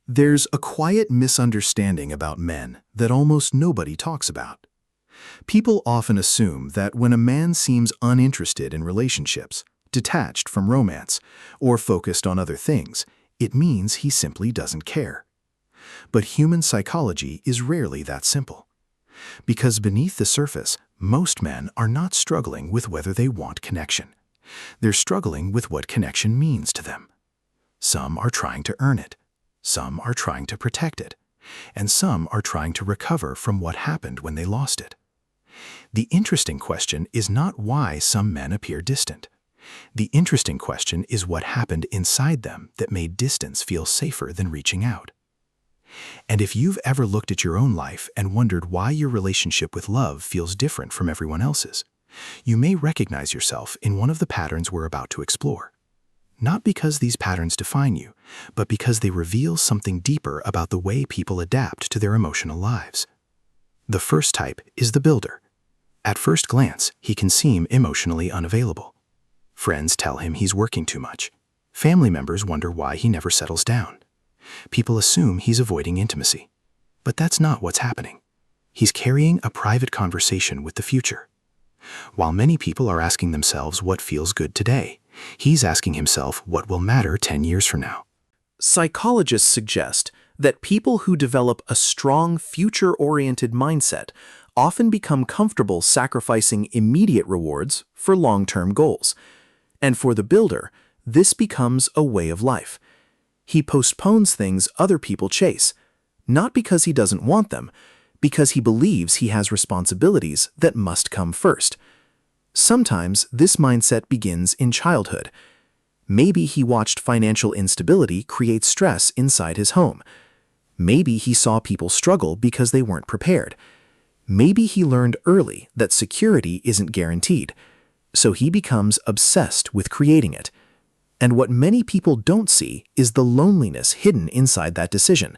There's a quiet misunderstanding about men that almost nobody talks about. People often assume that when a man seems uninterested in relationships, detached from romance, or focused on other things, it means he simply doesn't care. But human psychology is rarely that simple. Because beneath the surface, most men are not struggling with whether they want connection. They're struggling with what connection means to them. Some are trying to earn it. Some are trying to protect it. And some are trying to recover from what happened when they lost it. The interesting question is not why some men appear distant. The interesting question is what happened inside them that made distance feel safer than reaching out. And if you've ever looked at your own life and wondered why your relationship with love feels different from everyone else's, you may recognize yourself in one of the patterns we're about to explore. Not because these patterns define you, but because they reveal something deeper about the way people adapt to their emotional lives. The first type is the builder. At first glance, he can seem emotionally unavailable. Friends tell him he's working too much. Family members wonder why he never settles down. People assume he's avoiding intimacy. But that's not what's happening. He's carrying a private conversation with the future. While many people are asking themselves what feels good today, he's asking himself what will matter 10 years from now. Psychologists suggest that people who develop a strong future-oriented mindset often become comfortable sacrificing immediate rewards for long-term goals. And for the builder, this becomes a way of life. He postpones things other people chase, not because he doesn't want them, because he believes he has responsibilities that must come first. Sometimes this mindset begins in childhood. Maybe he watched financial instability create stress inside his home. Maybe he saw people struggle because they weren't prepared. Maybe he learned early that security isn't guaranteed, so he becomes obsessed with creating it. And what many people don't see is the loneliness hidden inside that decision.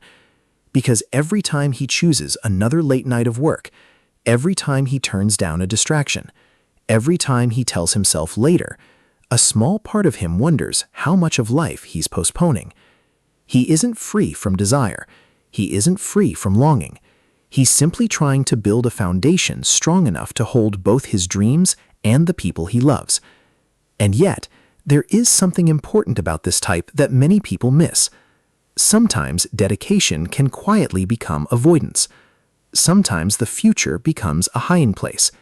Because every time he chooses another late night of work, every time he turns down a distraction, every time he tells himself later, a small part of him wonders how much of life he's postponing. He isn't free from desire. He isn't free from longing. He's simply trying to build a foundation strong enough to hold both his dreams and the people he loves. And yet, there is something important about this type that many people miss. Sometimes dedication can quietly become avoidance. Sometimes the future becomes a hiding place.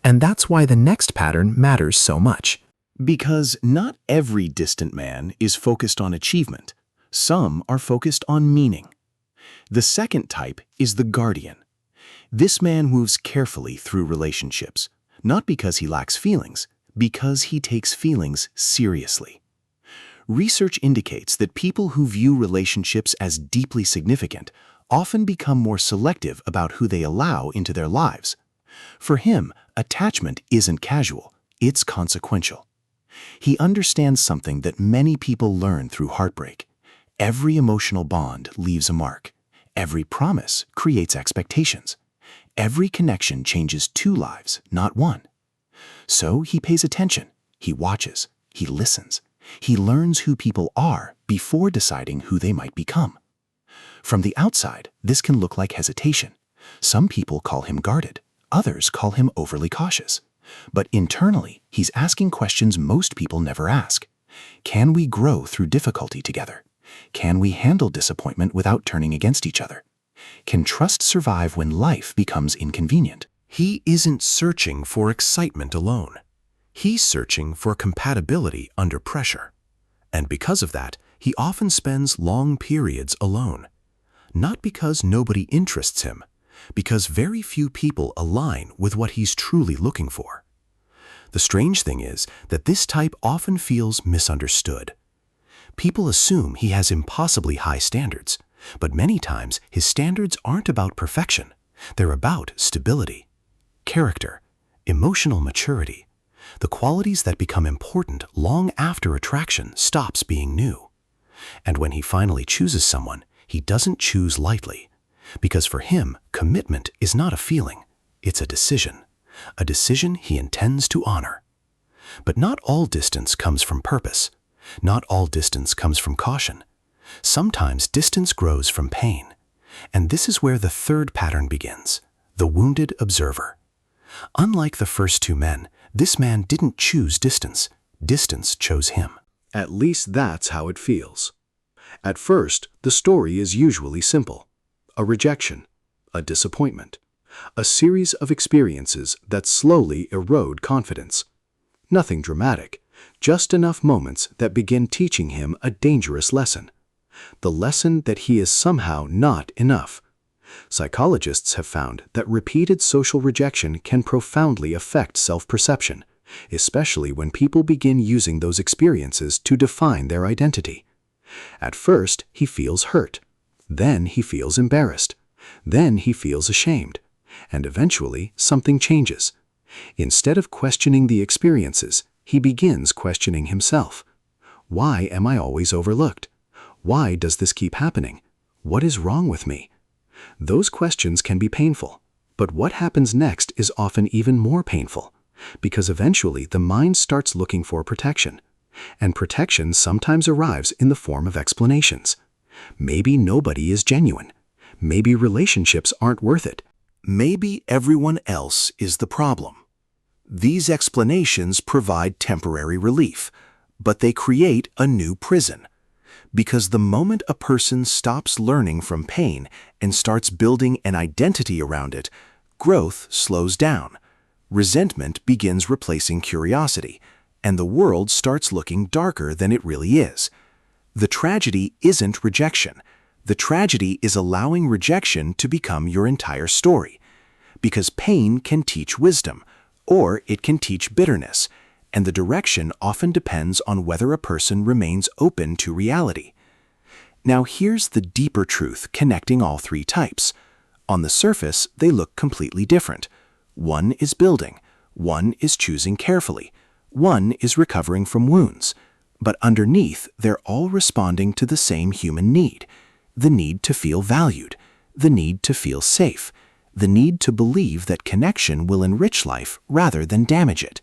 And that's why the next pattern matters so much. Because not every distant man is focused on achievement. Some are focused on meaning. The second type is the guardian. This man moves carefully through relationships, not because he lacks feelings, because he takes feelings seriously. Research indicates that people who view relationships as deeply significant often become more selective about who they allow into their lives. For him, attachment isn't casual, it's consequential. He understands something that many people learn through heartbreak. Every emotional bond leaves a mark. Every promise creates expectations. Every connection changes two lives, not one. So he pays attention, he watches, he listens. He learns who people are before deciding who they might become. From the outside, this can look like hesitation. Some people call him guarded, others call him overly cautious. But internally, he's asking questions most people never ask. Can we grow through difficulty together? Can we handle disappointment without turning against each other? Can trust survive when life becomes inconvenient? He isn't searching for excitement alone. He's searching for compatibility under pressure. And because of that, he often spends long periods alone. Not because nobody interests him, because very few people align with what he's truly looking for. The strange thing is that this type often feels misunderstood. People assume he has impossibly high standards, but many times his standards aren't about perfection. They're about stability, character, emotional maturity, the qualities that become important long after attraction stops being new. And when he finally chooses someone, he doesn't choose lightly, because for him, commitment is not a feeling, it's a decision he intends to honor. But not all distance comes from purpose. Not all distance comes from caution. Sometimes distance grows from pain. And this is where the third pattern begins, the wounded observer. Unlike the first two men, this man didn't choose distance. Distance chose him. At least that's how it feels. At first, the story is usually simple. A rejection, a disappointment, a series of experiences that slowly erode confidence. Nothing dramatic, just enough moments that begin teaching him a dangerous lesson. The lesson that he is somehow not enough. Psychologists have found that repeated social rejection can profoundly affect self-perception, especially when people begin using those experiences to define their identity. At first, he feels hurt. Then he feels embarrassed. Then he feels ashamed. And eventually, something changes. Instead of questioning the experiences, he begins questioning himself. Why am I always overlooked? Why does this keep happening? What is wrong with me? Those questions can be painful, but what happens next is often even more painful, because eventually the mind starts looking for protection. And protection sometimes arrives in the form of explanations. Maybe nobody is genuine. Maybe relationships aren't worth it. Maybe everyone else is the problem. These explanations provide temporary relief, but they create a new prison. Because the moment a person stops learning from pain and starts building an identity around it, growth slows down. Resentment begins replacing curiosity, and the world starts looking darker than it really is. The tragedy isn't rejection. The tragedy is allowing rejection to become your entire story. Because pain can teach wisdom, or it can teach bitterness, and the direction often depends on whether a person remains open to reality. Now here's the deeper truth connecting all three types. On the surface, they look completely different. One is building, one is choosing carefully, one is recovering from wounds. But underneath, they're all responding to the same human need. The need to feel valued, the need to feel safe, the need to believe that connection will enrich life rather than damage it.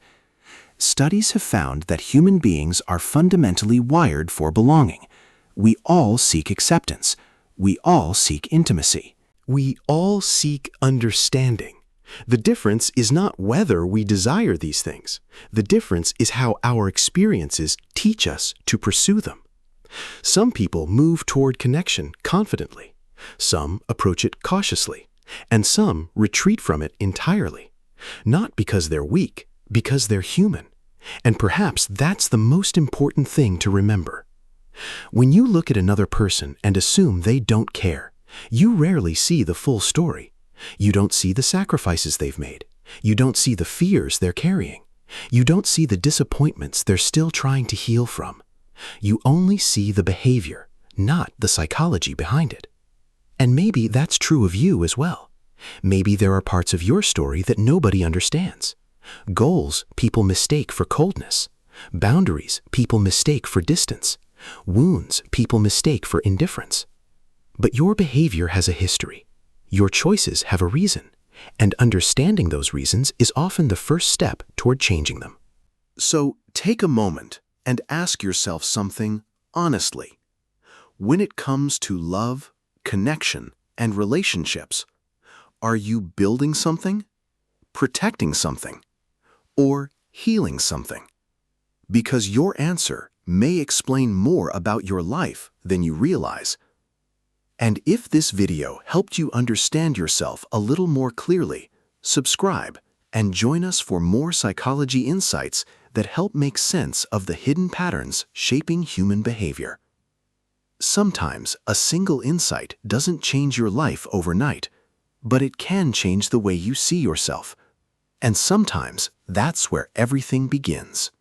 Studies have found that human beings are fundamentally wired for belonging. We all seek acceptance. We all seek intimacy. We all seek understanding. The difference is not whether we desire these things. The difference is how our experiences teach us to pursue them. Some people move toward connection confidently. Some approach it cautiously. And some retreat from it entirely. Not because they're weak, because they're human. And perhaps that's the most important thing to remember. When you look at another person and assume they don't care, you rarely see the full story. You don't see the sacrifices they've made. You don't see the fears they're carrying. You don't see the disappointments they're still trying to heal from. You only see the behavior, not the psychology behind it. And maybe that's true of you as well. Maybe there are parts of your story that nobody understands. Goals people mistake for coldness. Boundaries people mistake for distance. Wounds people mistake for indifference. But your behavior has a history. Your choices have a reason. And understanding those reasons is often the first step toward changing them. So take a moment and ask yourself something honestly. When it comes to love, connection, and relationships, are you building something, protecting something, or healing something? Because your answer may explain more about your life than you realize. And if this video helped you understand yourself a little more clearly, subscribe and join us for more psychology insights that help make sense of the hidden patterns shaping human behavior. Sometimes a single insight doesn't change your life overnight, but it can change the way you see yourself. And sometimes that's where everything begins.